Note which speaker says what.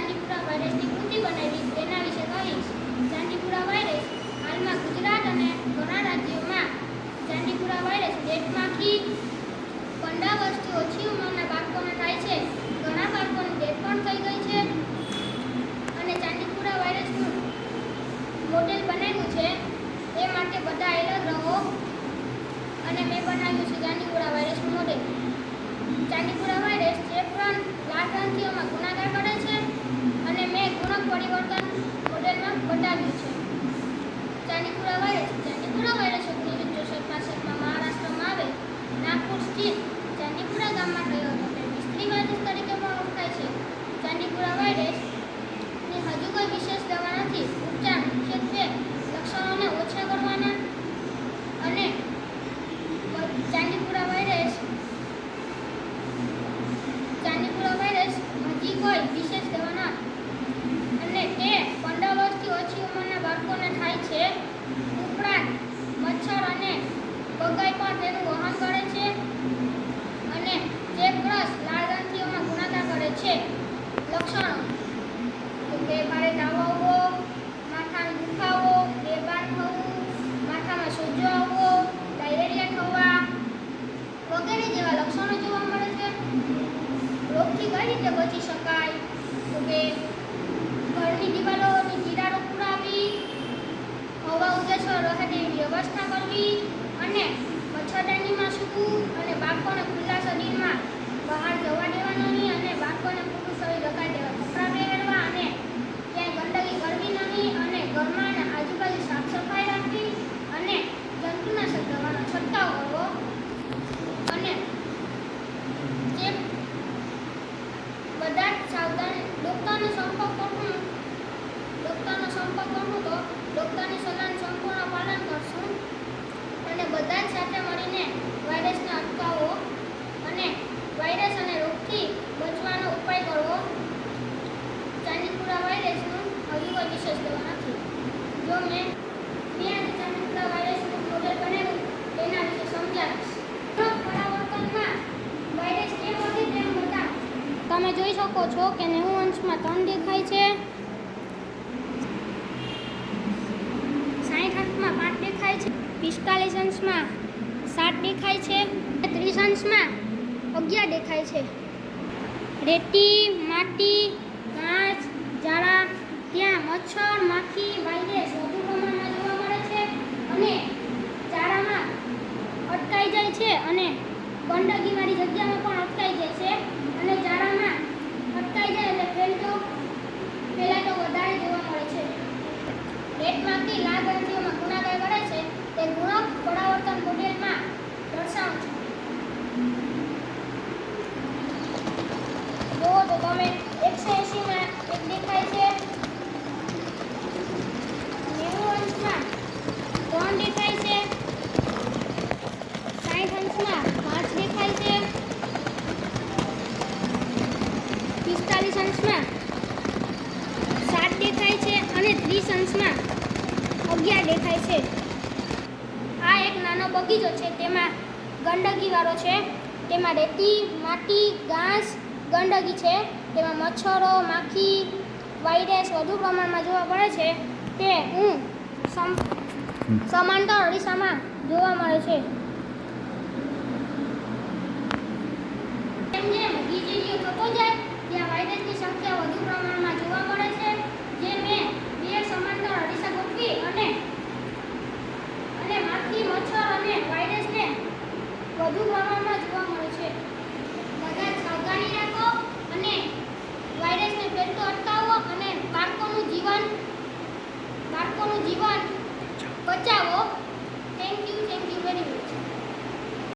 Speaker 1: ચાંદીપુરા વાયરસની કૃતિ બનાવી તેના વિશે કહીશ. ચાંદીપુરા વાયરસ હાલમાં ગુજરાત અને ઘણા રાજ્યોમાં ચાંદીપુરા વાયરસ પેટમાંથી 15 વર્ષથી ઓછી ઉંમરના બાળકોને થાય છે. ઘણા બાળકોની ડેથ પણ થઈ ગઈ છે. અને ચાંદીપુરા વાયરસનું મોડેલ બનાવ્યું છે એ માટે બધા એલર્ટ રહો. અને મેં બનાવ્યું છે ચાંદીપુરા વાયરસનું મોડેલ. ચાંદીપુરા વાયરસ ચેપગ્રંથ લાલ ગ્રંથિઓમાં ગુણાકાર કરે છે અને મેં ગુણક પરિવર્તન મોડેલમાં બતાવ્યું છે. ચાંદીપુરા વાયરસ 1964માં મહારાષ્ટ્રમાં આવેલ નાગપુર સ્થિત ચાંદીપુરા ગામમાં થયો હતો. તે મિસ્ત્રી વાયરસ તરીકે પણ ઓળખાય છે. ચાંદીપુરા વાયરસની હજુ કોઈ વિશેષ દવા નથી. ઉપચાર મુખ્યત્વે લક્ષણોને ઓછા કરવાના અને ચાંદીપુરા વાયરસ હજી કોઈ વિશેષ દવા નથી અને તે 15 વર્ષથી ઓછી ઉંમરના બાળકોને થાય છે. ઉપરાંત મચ્છર અને બગાઈ પણ તેનું વહન કરે છે અને ચેપગ્રસ્ત લાલ ગ્રંથિઓમાં ગુણાકાર કરે છે. લક્ષણો કે ભારે તાવ આવવો, માથાનો દુખાવો, બેભાન થવું, માથામાં સોજો આવવો, ડાયરિયા થવા વગેરે જેવા લક્ષણો જોવા મળે છે. રોગથી કઈ રીતે બચી શકાય? તો કે ઘરની દિવાલોની તિરાડો પુરાવી, હવા ઉજાસર રહે તેવી વ્યવસ્થા કરવી અને મચ્છરદાનીમાં સૂવું અને બાળકોને ખુલ્લા શરીરમાં બહાર જવા દેવા નહીં અને બાળકોને પૂરું શરીર ઢકાઈ દેવા કપડાં પહેરવા અને ક્યાંય ગંદકી કરવી નહીં અને ઘરમાં અને આજુબાજુ સાફ સફાઈ રાખવી અને જંતુનાશક દવાનો છંટકાવ કરવો અને જે બધા જ સાવધાન ડૉક્ટરનો સંપર્ક કરવું તો ડૉક્ટરની સલાહનું સંપૂર્ણ પાલન કરશું અને બધા જ સાથે મળીને વાયરસને અટકાવો અને વાયરસ અને રોગથી બચવાનો ઉપાય કરવો. ચાંદીપુરા વાયરસનું હજુ કોઈ વિશેષ દવા નથી. જો મેં આજે ચાંદીપુરા વાયરસનું મોડેલ બનાવ્યું તેના વિશે સમજાવીશ. પરાવર્તનમાં વાયરસ કેમ વધે તેમ બતાવ. તમે જોઈ શકો છો કે 90 અંશમાં 3 દેખાય છે, 60 અંશમાં 5 દેખાય છે, 45 અંશમાં 7 દેખાય છે, 30 અંશમાં 11 દેખાય છે. રેતી, માટી, ઘાસ, ઝાડા ત્યાં મચ્છર, માખી, વાયરસ વધુ પ્રમાણમાં જોવા મળે છે અને ઝાડામાં અટકાઈ જાય છે અને ગંદકીવાળી જગ્યામાં પણ અટકાઈ જાય છે અને ઝાડામાં અટકાઈ જાય એટલે ફેલાતો વધારે જોવા મળે છે. પેટમાંથી લાલ ગ્રંથિઓમાં ગુણાકાર કરે છે તે ગુણક પરાવર્તન મોડેલમાં દર્શાવું છું. જો તો તમે 180માં 1 દેખાય છે, 90 અંશમાં 3 દેખાય છે, 60 અંશમાં 5 દેખાય છે, 45 અંશમાં 7 દેખાય છે અને 30 અંશમાં 11 દેખાય છે. આ એક નાનો બગીચો છે. તેમાં ગંદકીવાળો છે. તેમાં રેતી, માટી, ઘાસ, ગંદકી છે. તેમાં મચ્છરો, માખી, વાયરસ વધુ પ્રમાણમાં જોવા મળે છે. તે સમાંતર અરીસામાં જોવા મળે છે. જેમ જેમ ગીચીઓ થતો જાય ત્યાં વાયરસની સંખ્યા વધુ પ્રમાણમાં જોવા મળે છે. જે મેં 2 સમાંતર અરીસા ગોઠવી અને માખી, મચ્છર અને વાયરસને વધુ પ્રમાણમાં